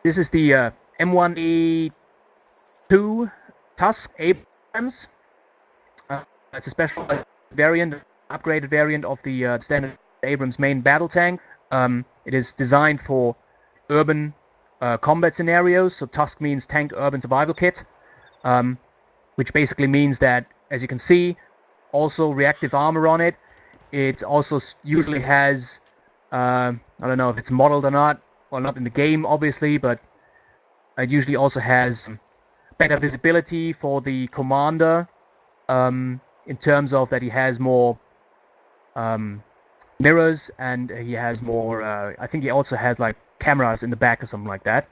This is the M1E2 Tusk Abrams. It's a special variant, upgraded variant of the standard Abrams main battle tank. It is designed for urban combat scenarios. So Tusk means Tank Urban Survival Kit, which basically means that, as you can see, also reactive armor on it. It also usually has, I don't know if it's modeled or not, well, not in the game, obviously, but it usually also has better visibility for the commander, in terms of that he has more mirrors, and he has more, I think he also has like cameras in the back or something like that,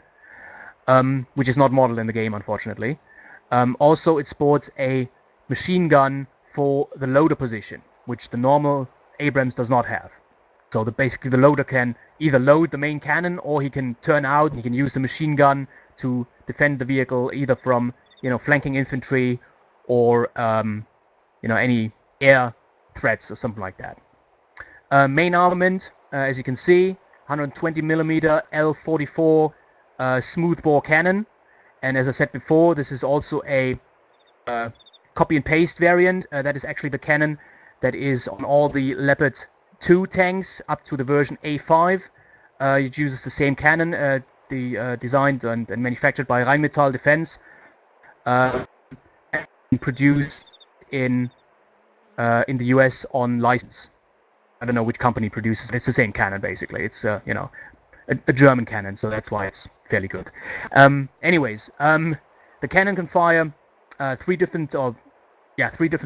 which is not modeled in the game, unfortunately. Also, it sports a machine gun for the loader position, which the normal Abrams does not have. So basically the loader can either load the main cannon, or he can turn out and he can use the machine gun to defend the vehicle either from, flanking infantry or, any air threats or something like that. Main armament, as you can see, 120mm L44 smoothbore cannon. And as I said before, this is also a copy and paste variant. That is actually the cannon that is on all the Leopard 2 tanks up to the version A5. It uses the same cannon, designed and manufactured by Rheinmetall Defense, and produced in the US on license. I don't know which company produces it. It's the same cannon, basically. It's a German cannon, so that's why it's fairly good. Anyways, the cannon can fire three different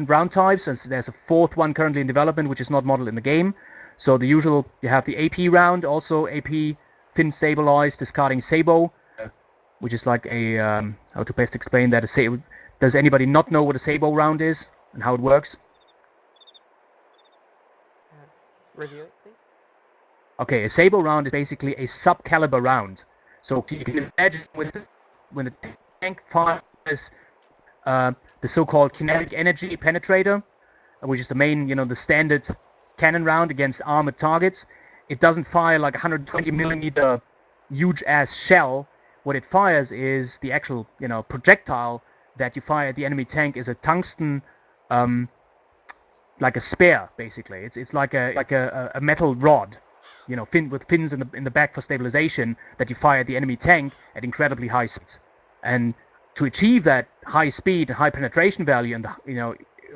round types, and so there's a fourth one currently in development, which is not modeled in the game. So the usual, you have the AP round, also AP fin stabilized discarding sabot, which is like a how to best explain that? Does anybody not know what a sabot round is and how it works? Review it, please. Okay, a sabot round is basically a sub-caliber round. So you can imagine when the tank fires the so-called kinetic energy penetrator, which is the main, the standard cannon round against armored targets. It doesn't fire like 120mm huge-ass shell. What it fires is the actual, projectile that you fire at the enemy tank is a tungsten, like a spare, basically. It's like a metal rod, with fins in the back for stabilization, that you fire at the enemy tank at incredibly high speeds. And to achieve that high speed and high penetration value and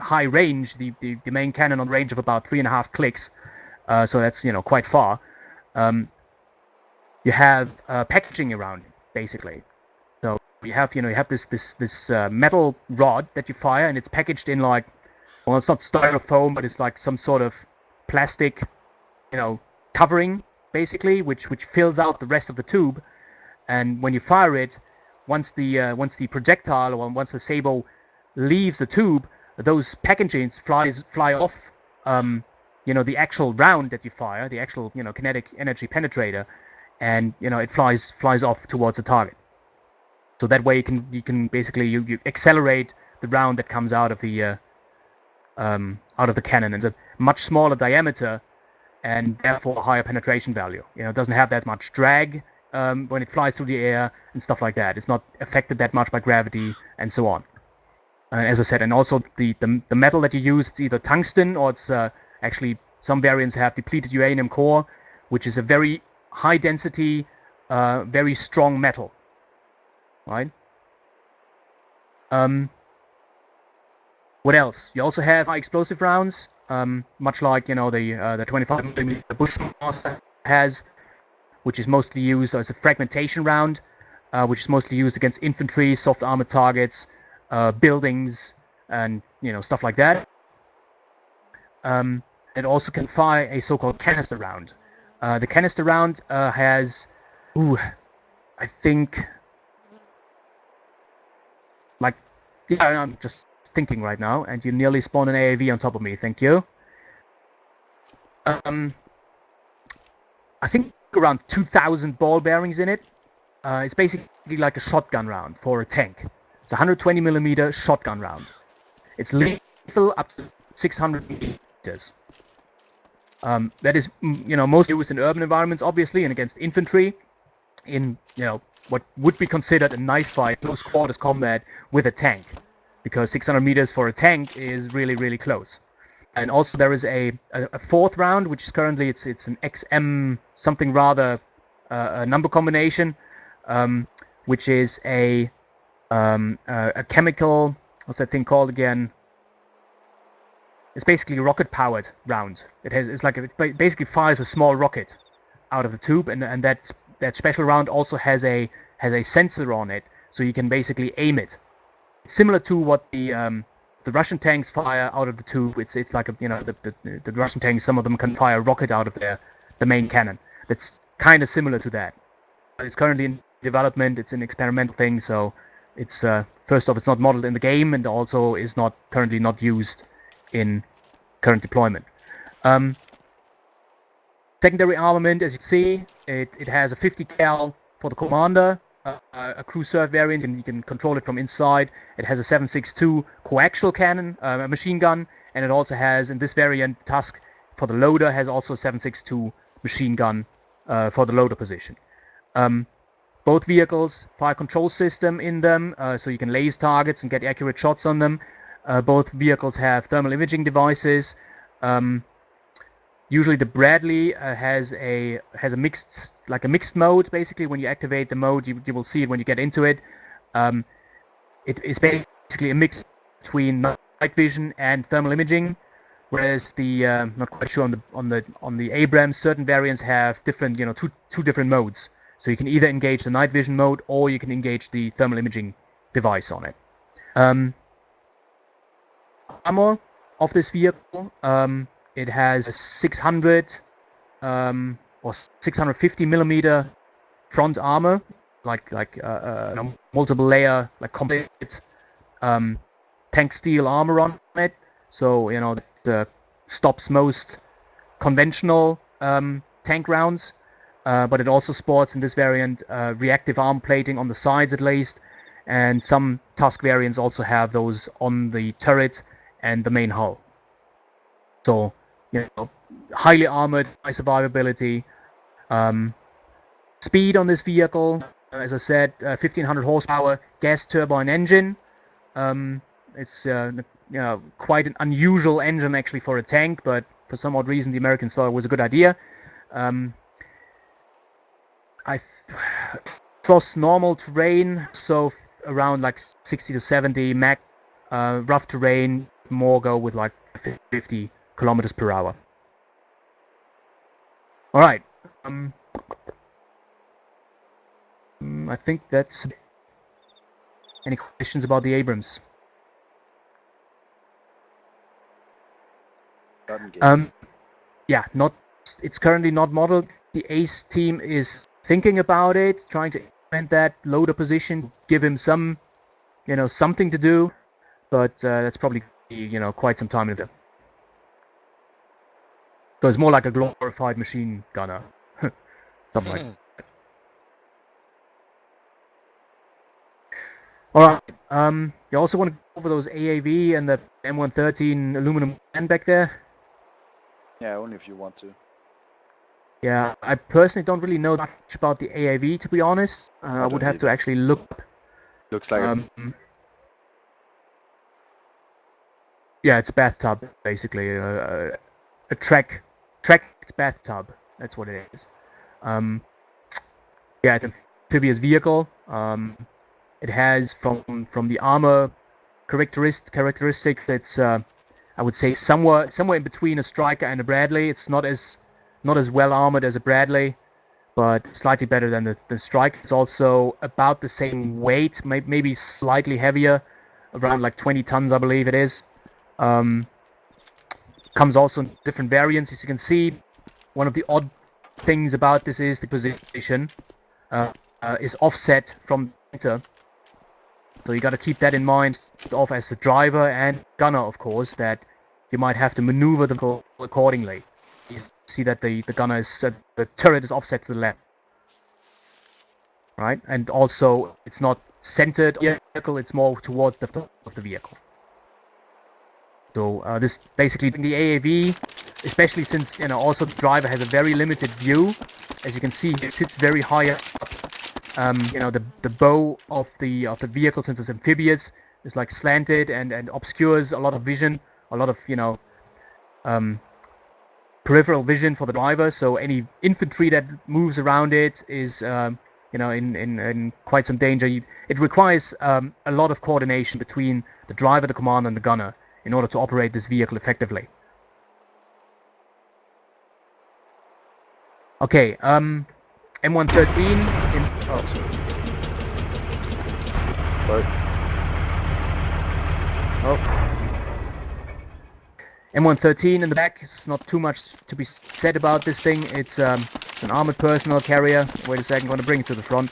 high range, the main cannon on range of about 3.5 clicks, so that's quite far. You have packaging around it, basically. So you have this metal rod that you fire, and it's packaged in like, well, it's not styrofoam, but it's like some sort of plastic, covering, basically, which fills out the rest of the tube. And when you fire it, once the projectile, or once the sabot leaves the tube, those packagings fly off, the actual round that you fire, the actual, kinetic energy penetrator, and it flies off towards the target. So that way you can basically you accelerate the round that comes out of the cannon. It's a much smaller diameter and therefore a higher penetration value. It doesn't have that much drag when it flies through the air and stuff like that. It's not affected that much by gravity and so on. As I said, and also the metal that you use, it's either tungsten or it's actually some variants have depleted uranium core, which is a very high density, very strong metal. Right? What else? You also have high explosive rounds, much like the 25mm Bushmaster has, which is mostly used as a fragmentation round, which is mostly used against infantry, soft armored targets, buildings, and stuff like that. It also can fire a so-called canister round. The canister round has, I think, I'm just thinking right now, and you nearly spawned an AAV on top of me. Thank you. I think around 2,000 ball bearings in it. It's basically like a shotgun round for a tank. It's a 120mm shotgun round. It's lethal up to 600 meters. That is, most used in urban environments, obviously, and against infantry. in what would be considered a knife fight, close quarters combat with a tank, because 600 meters for a tank is really, really close. And also there is a fourth round, which is currently it's an XM something rather a number combination, which is a chemical, what's that thing called again? It's basically a rocket powered round. It basically fires a small rocket out of the tube, and that special round also has a sensor on it, so you can basically aim it. It's similar to what the Russian tanks fire out of the tube. It's like the Russian tanks, some of them can fire a rocket out of the main cannon. That's kind of similar to that. But it's currently in development. It's an experimental thing, so it's first off, it's not modeled in the game, and also is currently not used in current deployment. Secondary armament, as you can see, it has a 50 cal for the commander, a crew serve variant, and you can control it from inside. It has a 7.62 coaxial cannon, a machine gun, and it also has, in this variant, Tusk for the loader has also a 7.62 machine gun for the loader position. Both vehicles fire control system in them, so you can laze targets and get accurate shots on them. Both vehicles have thermal imaging devices. Usually the Bradley has a mixed mode. Basically, when you activate the mode, you will see it when you get into it. It is basically a mix between night vision and thermal imaging, whereas the not quite sure on the Abrams, certain variants have different two different modes. So you can either engage the night vision mode or you can engage the thermal imaging device on it. Armor of this vehicle, it has a 600 or 650 millimeter front armor, like multiple layer, like complete tank steel armor on it. So that stops most conventional tank rounds. But it also sports in this variant reactive arm plating on the sides at least, and some Tusk variants also have those on the turret and the main hull. So, highly armored, high survivability. Speed on this vehicle, as I said, 1500 horsepower, gas turbine engine. It's quite an unusual engine actually for a tank, but for some odd reason the Americans thought it was a good idea. Across normal terrain, so around like 60 to 70 max. Rough terrain, more go with like 50 kilometers per hour. All right. I think that's. Any questions about the Abrams? Yeah, not. It's currently not modeled. The ACE team is thinking about it, trying to implement that loader position, give him some, something to do, but that's probably quite some time in it. So it's more like a glorified machine gunner, something like that. All right. You also want to go over those AAV and the M113 aluminum can back there? Yeah, only if you want to. Yeah, I personally don't really know much about the AAV, to be honest. I would have to actually look. Looks like yeah, it's a bathtub, basically. A tracked bathtub. That's what it is. Yeah, it's an amphibious vehicle. It has from the armor characteristics. It's I would say somewhere in between a Striker and a Bradley. It's not as well armored as a Bradley, but slightly better than the Striker. It's also about the same weight, maybe slightly heavier, around like 20 tons, I believe it is. Comes also in different variants, as you can see. One of the odd things about this is the position is offset from the center. So you got to keep that in mind, off as the driver and gunner, of course, that you might have to maneuver them accordingly. You see that the gunner is the turret is offset to the left, right? And also it's not centered on the vehicle; it's more towards the top of the vehicle. So this basically the AAV, especially since also the driver has a very limited view. As you can see, it sits very high up the bow of the vehicle, since it's amphibious, is like slanted and obscures a lot of vision, a lot of peripheral vision for the driver. So any infantry that moves around it is in quite some danger. It requires a lot of coordination between the driver, the commander, and the gunner in order to operate this vehicle effectively. Okay, M113 in... Oh. Sorry. Oh. M113 in the back. It's not too much to be said about this thing. It's an armored personnel carrier. Wait a second, I'm going to bring it to the front.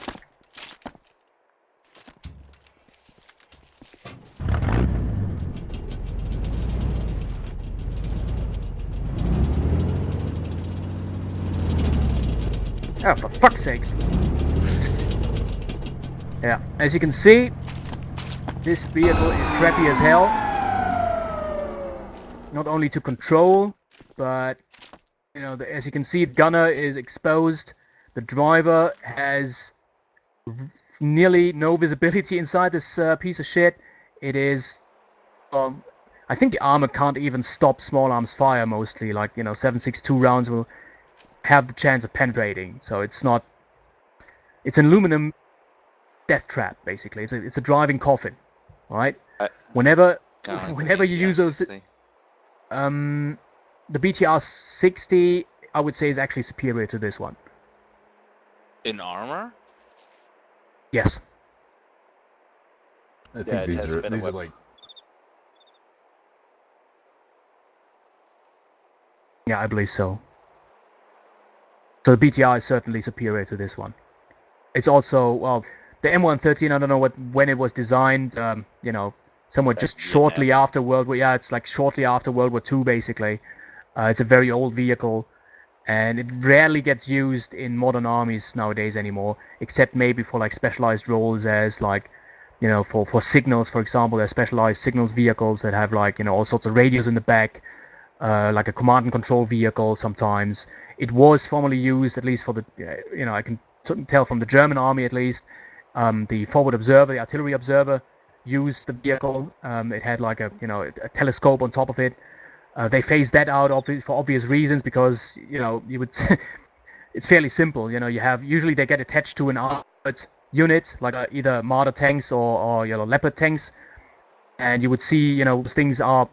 Oh, for fuck's sakes. Yeah, as you can see, this vehicle is crappy as hell. Not only to control, but, as you can see, the gunner is exposed. The driver has nearly no visibility inside this piece of shit. It is... I think the armor can't even stop small arms fire mostly. Like, 7.62 rounds will have the chance of penetrating. So it's not... It's an aluminum death trap, basically. It's a driving coffin, alright? Whenever you use those... The BTR 60, I would say, is actually superior to this one. In armor? Yes. I think these are like... Yeah, I believe so. So the BTR is certainly superior to this one. It's also, well, the M113, I don't know when it was designed, somewhat just shortly after World War... Yeah, it's like shortly after World War II, basically. It's a very old vehicle, and it rarely gets used in modern armies nowadays anymore, except maybe for like specialized roles as like, for signals, for example. There's specialized signals vehicles that have like, all sorts of radios in the back, like a command and control vehicle sometimes. It was formerly used, at least for the, I can tell from the German army at least, the forward observer, the artillery observer, used the vehicle. It had like a telescope on top of it. They phased that out for obvious reasons, because you would it's fairly simple. Usually they get attached to an armored unit, like either Marder tanks or Leopard tanks, and you would see those things are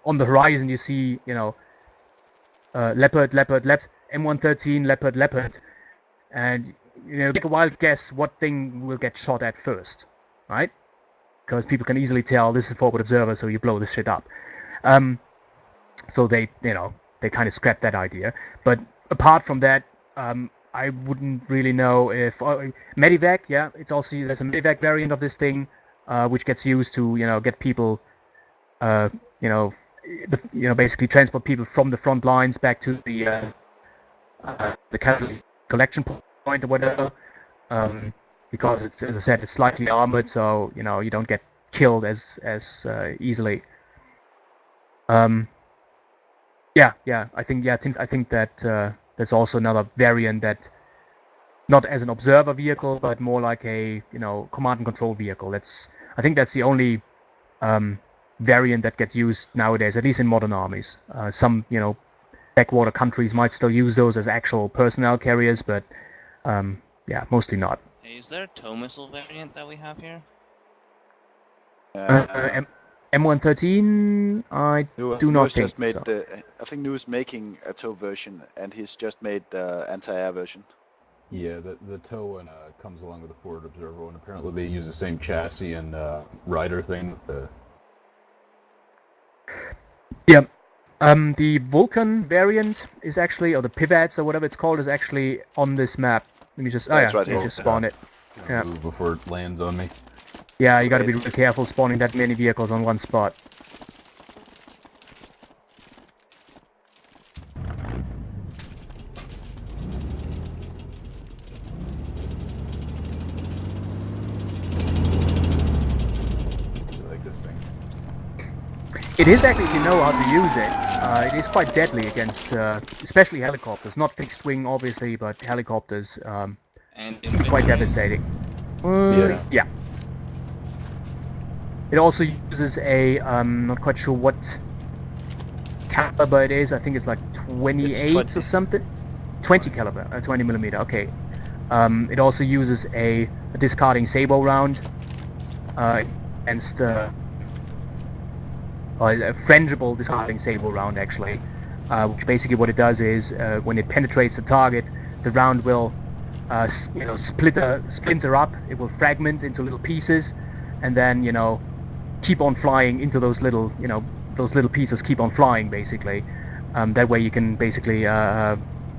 on the horizon. You see Leopard, M113, Leopard, and take a wild guess what thing will get shot at first, right? Because people can easily tell this is forward observer, so you blow this shit up. So they kind of scrapped that idea. But apart from that, I wouldn't really know if Medivac. Yeah, it's also, there's a Medivac variant of this thing, which gets used to get people, basically transport people from the front lines back to the collection point or whatever. Because it's, as I said, it's slightly armored, so you don't get killed as easily. I think that that's also another variant, that not as an observer vehicle, but more like a command and control vehicle. I think that's the only variant that gets used nowadays, at least in modern armies. Some backwater countries might still use those as actual personnel carriers, but mostly not. Hey, is there a tow missile variant that we have here? M113, I do not think just made so. I think New is making a tow version, and he's just made the anti-air version. Yeah, the tow and comes along with the forward observer, and apparently they use the same chassis and rider thing. Yeah, the Vulcan variant is actually, or the Pivots or whatever it's called, is actually on this map. Let me just, right you here. just spawn it. Yeah. Move before it lands on me. Yeah, you gotta be really careful spawning that many vehicles on one spot. Like this thing. It is actually, if you know how to use it, it is quite deadly against, especially helicopters. Not fixed wing, obviously, but helicopters. And quite infantry? devastating. Yeah. It also uses a, not quite sure what caliber it is. I think it's like 28 or 20. something. 20 caliber, 20 millimeter. Okay. It also uses a discarding sabot round against a frangible discarding sabot round, actually. Which basically what it does is when it penetrates the target, the round will splinter up. It will fragment into little pieces, and then keep on flying into those little pieces keep on flying basically. That way you can basically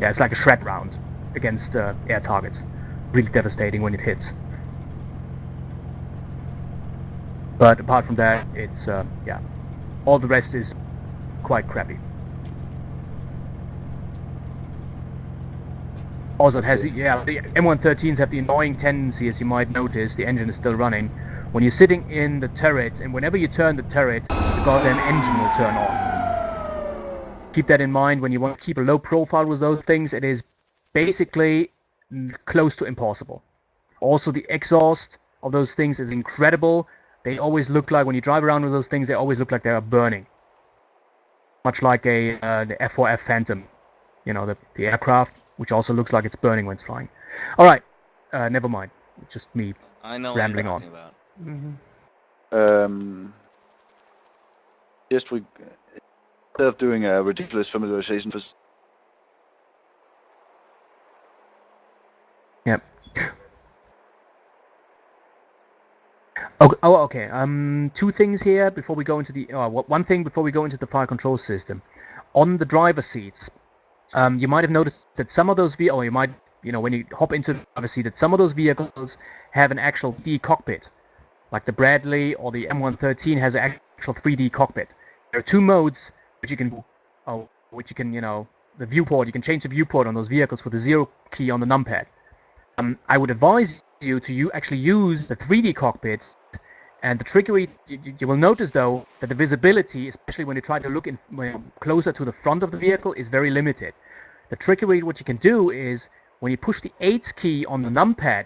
it's like a shred round against air targets. Really devastating when it hits. But apart from that, it's all the rest is quite crappy. Also, it has the M113s have the annoying tendency, as you might notice, the engine is still running. When you're sitting in the turret, and whenever you turn the turret, the goddamn engine will turn on. Keep that in mind when you want to keep a low profile with those things. It is basically close to impossible. Also, the exhaust of those things is incredible. They always look like, when you drive around with those things, they always look like they are burning. Much like the F4F Phantom, the aircraft, which also looks like it's burning when it's flying. All right, never mind. It's just me I know rambling what on. you're talking about. Just instead of doing a ridiculous familiarization for. Yep. Okay. Two things here before we go into the. One thing before we go into the fire control system. On the driver seats, you might have noticed that some of those vehicles, or you might, when you hop into the driver's seat, that some of those vehicles have an actual 3D cockpit. Like the Bradley or the M113 has an actual 3D cockpit. There are two modes which you can, the viewport. You can change the viewport on those vehicles with the 0 key on the numpad. I would advise you to actually use the 3D cockpit. And the trickery, you will notice though that the visibility, especially when you try to look closer to the front of the vehicle, is very limited. The trickery, what you can do is when you push the 8 key on the numpad,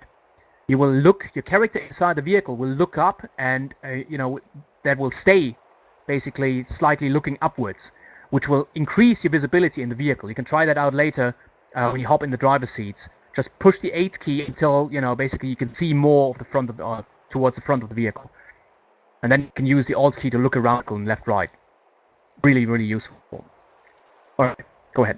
your character inside the vehicle will look up, and that will stay basically slightly looking upwards, which will increase your visibility in the vehicle. You can try that out later when you hop in the driver's seats. Just push the 8 key until basically you can see more of the front of towards the front of the vehicle. And then you can use the Alt key to look around and left, right. Really, really useful. All right, go ahead.